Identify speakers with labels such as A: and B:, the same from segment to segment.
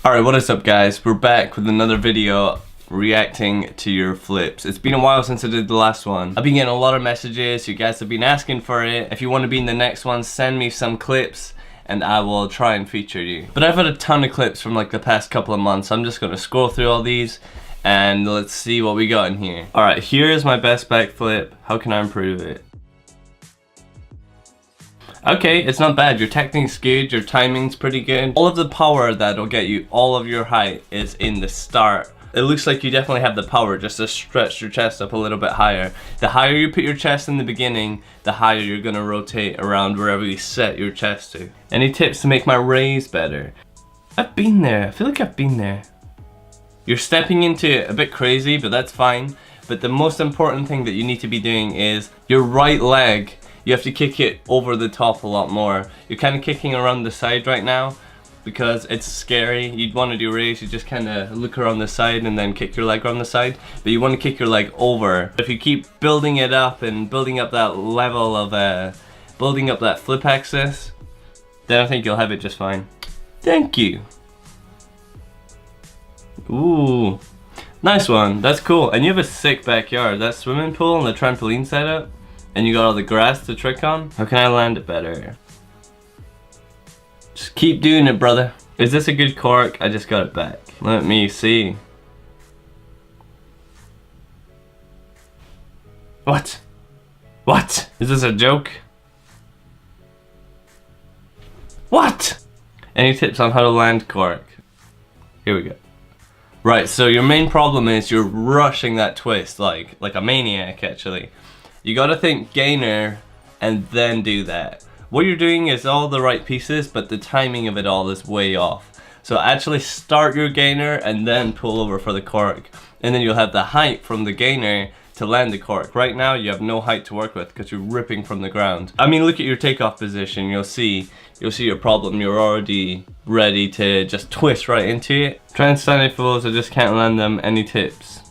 A: Alright, what is up guys? We're back with another video reacting to your flips. It's been a while since I did the last one. I've been getting a lot of messages, you guys have been asking for it. If you want to be in the next one, send me some clips and I will try and feature you. But I've had a ton of clips from like the past couple of months. I'm just gonna scroll through all these and let's see what we got in here. Alright, here is my best backflip. How can I improve it? Okay, it's not bad. Your technique's good, your timing's pretty good. All of the power that'll get you all of your height is in the start. It looks like you definitely have the power just to stretch your chest up a little bit higher. The higher you put your chest in the beginning, the higher you're gonna rotate around wherever you set your chest to. Any tips to make my raise better? I've been there. I feel like I've been there. You're stepping into it a bit crazy, but that's fine. But the most important thing that you need to be doing is your right leg. You have to kick it over the top a lot more. You're kind of kicking around the side right now because it's scary. You'd want to do raise, you just kind of look around the side and then kick your leg around the side. But you want to kick your leg over. If you keep building it up and building up that level of, building up that flip axis, then I think you'll have it just fine. Thank you. Ooh, nice one. That's cool. And you have a sick backyard. That swimming pool and the trampoline setup. And you got all the grass to trick on? How can I land it better? Just keep doing it, brother. Is this a good cork? I just got it back. Let me see. What? What? Is this a joke? What? Any tips on how to land cork? Here we go. Right, so your main problem is you're rushing that twist like a maniac actually. You gotta think gainer and then do that. What you're doing is all the right pieces, but the timing of it all is way off. So actually start your gainer and then pull over for the cork. And then you'll have the height from the gainer to land the cork. Right now you have no height to work with because you're ripping from the ground. I mean, look at your takeoff position, you'll see your problem. You're already ready to just twist right into it. Try and stand fools, I just can't land them. Any tips?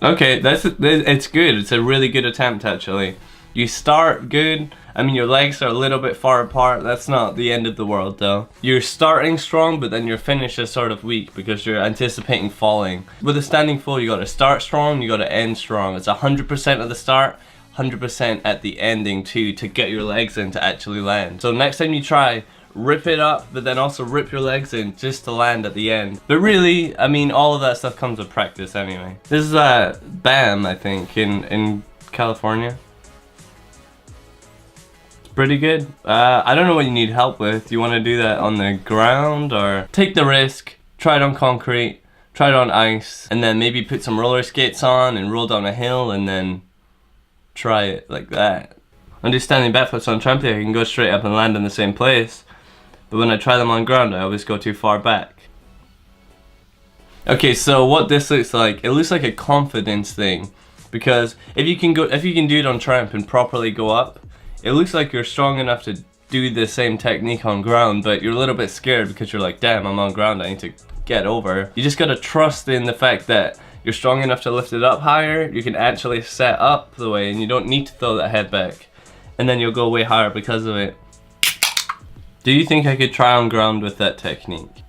A: Okay, it's good. It's a really good attempt actually. You start good. I mean, your legs are a little bit far apart. That's not the end of the world though. You're starting strong, but then your finish is sort of weak because you're anticipating falling. With a standing full, you gotta start strong, you gotta end strong. It's 100% at the start, 100% at the ending too, to get your legs in to actually land. So next time you try, rip it up, but then also rip your legs in just to land at the end. But really, I mean, all of that stuff comes with practice anyway. This is BAM, I think, in California. It's pretty good. I don't know what you need help with. You want to do that on the ground or take the risk, try it on concrete, try it on ice, and then maybe put some roller skates on and roll down a hill and then try it like that. I do standing backflips on trampoline, I can go straight up and land in the same place. But when I try them on ground, I always go too far back. Okay, so what this looks like, it looks like a confidence thing. Because if you can do it on tramp and properly go up, it looks like you're strong enough to do the same technique on ground, but you're a little bit scared because you're like, damn, I'm on ground, I need to get over. You just gotta trust in the fact that you're strong enough to lift it up higher, you can actually set up the way, and you don't need to throw that head back. And then you'll go way higher because of it. Do you think I could try on ground with that technique?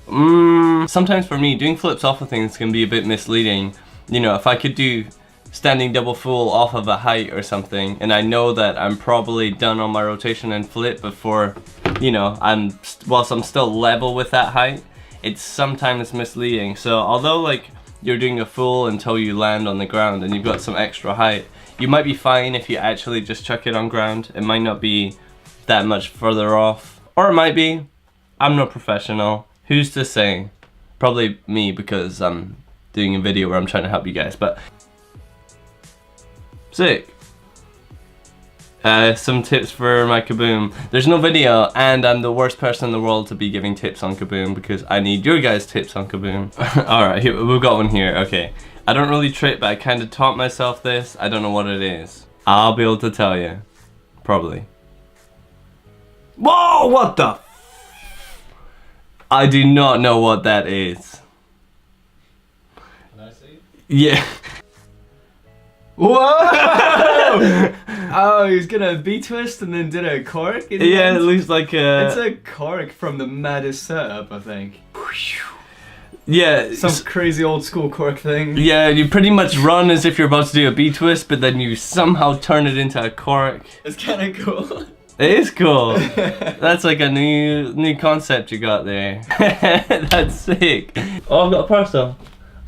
A: Sometimes for me, doing flips off of things can be a bit misleading. You know, if I could do standing double full off of a height or something, and I know that I'm probably done on my rotation and flip before, you know, whilst I'm still level with that height, it's sometimes misleading. So although like you're doing a full until you land on the ground and you've got some extra height, you might be fine if you actually just chuck it on ground. It might not be that much further off, or it might be. I'm no professional. Who's to say? Probably me because I'm doing a video where I'm trying to help you guys, but sick. Some tips for my Kaboom. There's no video and I'm the worst person in the world to be giving tips on Kaboom because I need your guys' tips on Kaboom. Alright, we've got one here. Okay, I don't really trip, but I kind of taught myself this. I don't know what it is. I'll be able to tell you. Probably. Whoa, what the I do not know what that is.
B: Can I see?
A: Yeah.
B: Whoa! Oh, he was gonna B-twist and then did a cork?
A: Yeah, it looks like a...
B: It's a cork from the maddest setup, I think.
A: Yeah.
B: Some crazy old school cork thing.
A: Yeah, you pretty much run as if you're about to do a B-twist, but then you somehow turn it into a cork.
B: It's kind of cool.
A: It is cool. That's like a new concept you got there. That's sick. Oh, I've got a parcel.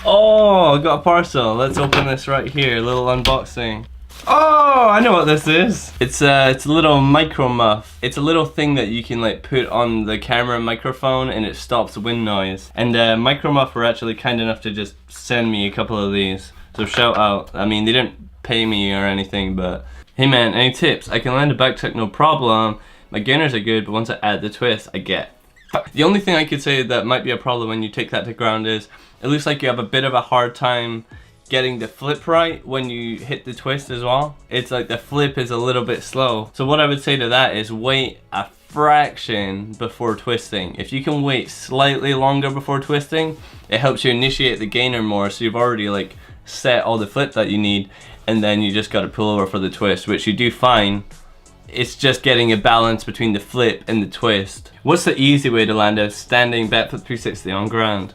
A: Oh, I got a parcel. Let's open this right here. A little unboxing. Oh, I know what this is. It's a little micro muff. It's a little thing that you can like put on the camera microphone and it stops wind noise. And Micro Muff were actually kind enough to just send me a couple of these. So shout out. I mean, they didn't pay me or anything, but hey man, any tips? I can land a backtick no problem. My gainers are good, but once I add the twist, I get the only thing I could say that might be a problem when you take that to ground is it looks like you have a bit of a hard time getting the flip right when you hit the twist as well. It's like the flip is a little bit slow. So what I would say to that is wait a fraction before twisting. If you can wait slightly longer before twisting, it helps you initiate the gainer more, so you've already like set all the flip that you need, and then you just got to pull over for the twist, which you do fine. It's just getting a balance between the flip and the twist. What's the easy way to land a standing backflip 360 on ground?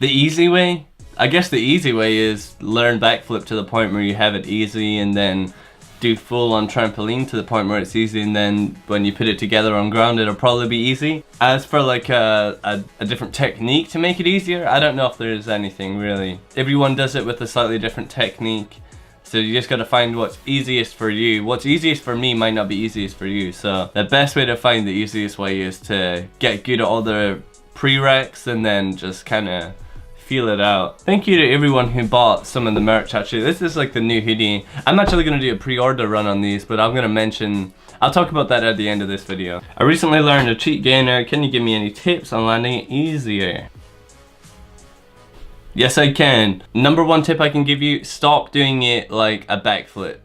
A: The easy way? I guess the easy way is learn backflip to the point where you have it easy, and then do full on trampoline to the point where it's easy, and then when you put it together on ground it'll probably be easy. As for like a different technique to make it easier, I don't know if there's anything really. Everyone does it with a slightly different technique. So you just gotta find what's easiest for you. What's easiest for me might not be easiest for you. So the best way to find the easiest way is to get good at all the prereqs and then just kinda feel it out. Thank you to everyone who bought some of the merch actually. This is like the new hoodie. I'm actually gonna do a pre-order run on these, but I'm gonna mention, I'll talk about that at the end of this video. I recently learned a cheat gainer. Can you give me any tips on landing it easier? Yes, I can. Number one tip I can give you, stop doing it like a backflip.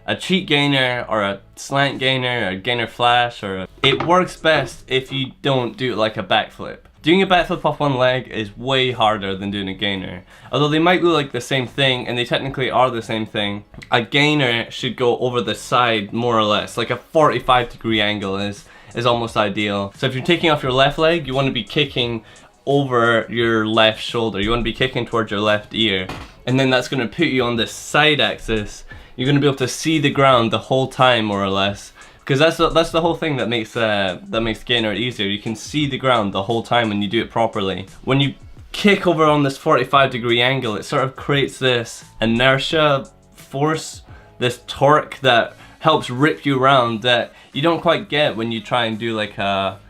A: A cheat gainer or a slant gainer or a gainer flash it works best if you don't do it like a backflip. Doing a backflip off one leg is way harder than doing a gainer. Although they might look like the same thing, and they technically are the same thing, a gainer should go over the side more or less. Like a 45-degree angle is almost ideal. So if you're taking off your left leg, you want to be kicking over your left shoulder. You want to be kicking towards your left ear, and then that's going to put you on the side axis. You're going to be able to see the ground the whole time more or less, because that's the whole thing that makes gainer easier. You can see the ground the whole time when you do it properly. When you kick over on this 45-degree angle, it sort of creates this inertia force, this torque that helps rip you around that you don't quite get when you try and do like a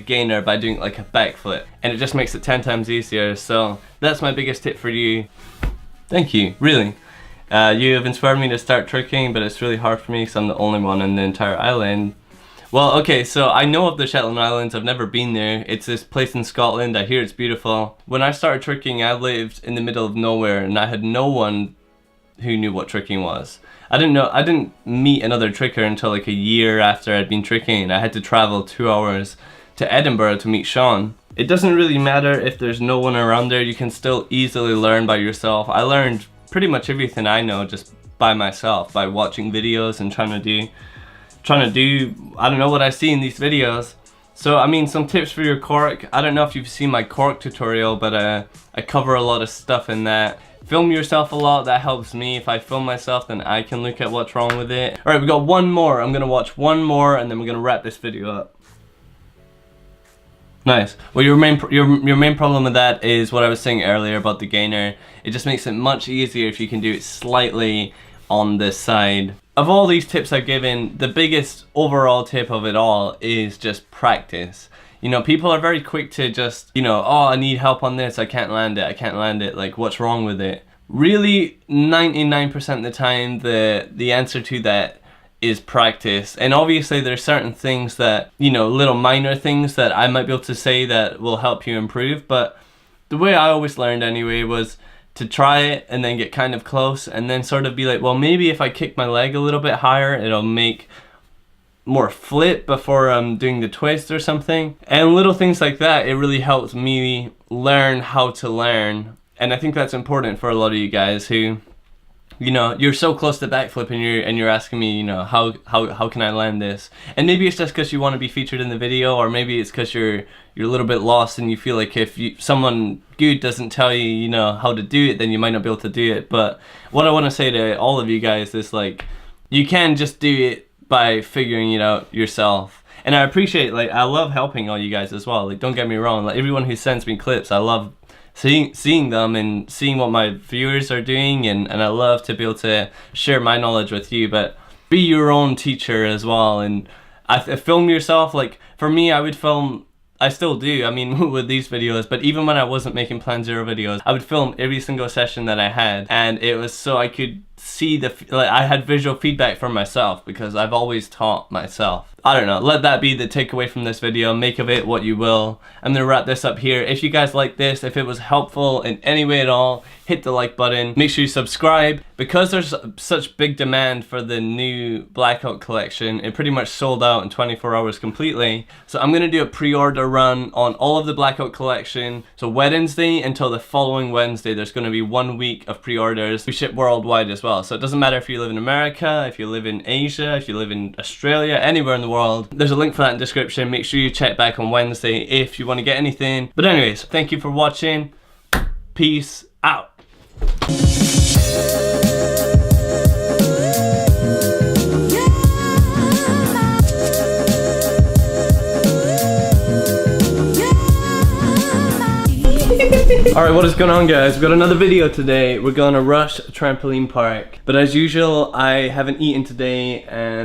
A: gainer by doing like a backflip, and it just makes it 10 times easier. So that's my biggest tip for you. Thank you, really. You have inspired me to start tricking, but it's really hard for me because I'm the only one on the entire island. Well, okay, so I know of the Shetland Islands. I've never been there. It's this place in Scotland. I hear it's beautiful. When I started tricking, I lived in the middle of nowhere, and I had no one who knew what tricking was. I didn't meet another tricker until like a year after I'd been tricking, and I had to travel 2 hours to Edinburgh to meet Sean. It doesn't really matter if there's no one around there. You can still easily learn by yourself. I learned pretty much everything I know just by myself, by watching videos and trying to do I don't know what I see in these videos. So I mean, some tips for your cork. I don't know if you've seen my cork tutorial, but I cover a lot of stuff in that. Film yourself a lot, that helps me. If I film myself, then I can look at what's wrong with it. Alright, we got one more. I'm gonna watch one more and then we're gonna wrap this video up. Nice. Well, your main problem with that is what I was saying earlier about the gainer. It just makes it much easier if you can do it slightly on this side. Of all these tips I've given, the biggest overall tip of it all is just practice. You know, people are very quick to just, you know, oh, I need help on this, I can't land it, like what's wrong with it? Really, 99% of the time, the answer to that is practice. And obviously there's certain things that, you know, little minor things that I might be able to say that will help you improve, but the way I always learned anyway was to try it and then get kind of close and then sort of be like, well, maybe if I kick my leg a little bit higher, it'll make more flip before I'm doing the twist or something. And little things like that, it really helped me learn how to learn. And I think that's important for a lot of you guys who you know, you're so close to backflip and you're asking me, you know, how can I land this? And maybe it's just because you want to be featured in the video, or maybe it's because you're a little bit lost and you feel like if someone good doesn't tell you, you know, how to do it, then you might not be able to do it. But what I want to say to all of you guys is, like, you can just do it by figuring it out yourself. And I appreciate, like, I love helping all you guys as well. Like, don't get me wrong, like, everyone who sends me clips, I love seeing them and seeing what my viewers are doing, and I love to be able to share my knowledge with you. But be your own teacher as well, and film yourself. Like, for me, I would film, I still do, I mean, with these videos, but even when I wasn't making Plan Zero videos, I would film every single session that I had, and it was so I could see like, I had visual feedback from myself, because I've always taught myself. I don't know, let that be the takeaway from this video. Make of it what you will. I'm gonna wrap this up here. If you guys like this, if it was helpful in any way at all, hit the like button. Make sure you subscribe. Because there's such big demand for the new Blackout collection, it pretty much sold out in 24 hours completely. So I'm gonna do a pre-order run on all of the Blackout collection. So Wednesday until the following Wednesday, there's gonna be 1 week of pre-orders. We ship worldwide as well. So it doesn't matter if you live in America, if you live in Asia, if you live in Australia, anywhere in the world. There's a link for that in the description. Make sure you check back on Wednesday if you want to get anything. But anyways, thank you for watching. Peace out. Alright, what is going on, guys? We've got another video today. We're gonna rush Trampoline Park. But as usual, I haven't eaten today, and